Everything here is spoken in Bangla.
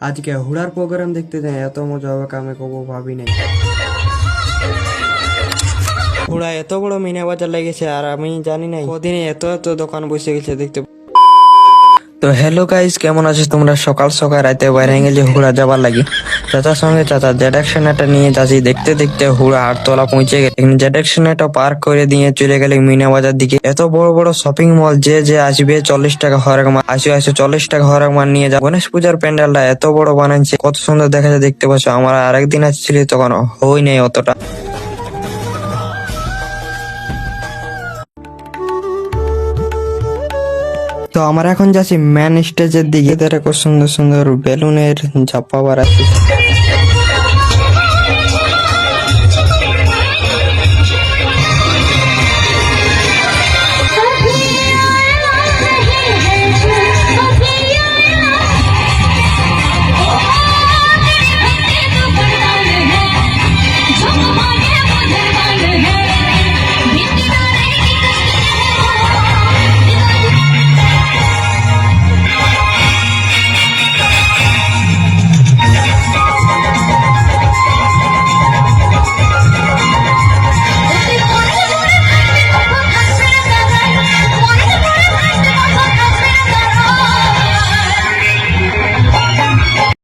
আজকে হুড়ার প্রোগ্রাম দেখতে যাই, এত মজা হবে আমি কবো ভাবি নাই। হুড়া এত বড় মিনা বাজার লেগেছে আর আমি জানি নাই কদিনে এত এত দোকান বসে গেছে দেখতে। তো হ্যালো গাইস, কেমন আছিস তোমরা? সকাল সকাল রাতে বাইরে গেছি হুড়া যাবার লাগি। চাচার সঙ্গে চাচা জেডাকশনাটা নিয়ে যাচ্ছি, দেখতে দেখতে হুড়া আটতলা পৌঁছে গেছে। জেডাকশনাটা পার্ক করে দিয়ে চলে গেলে মিনা বাজার দিকে। এত বড় বড় শপিং মল, যে যে আসবে 40 টাকা হরেক মাল, আসে 40 টাকা হরেক মাল নিয়ে যা। গণেশ পূজার প্যান্ডেলটা এত বড় বানাচ্ছে, কত সুন্দর দেখা যায় দেখতে পাচ্ছ। আমরা আরেকদিন আসছিলি তখন হই নাই অতটা। তো আমরা এখন যাচ্ছি মেন স্টেজের দিকে। এদের খুব সুন্দর সুন্দর বেলুনের ঝাপ্পা বার আছে।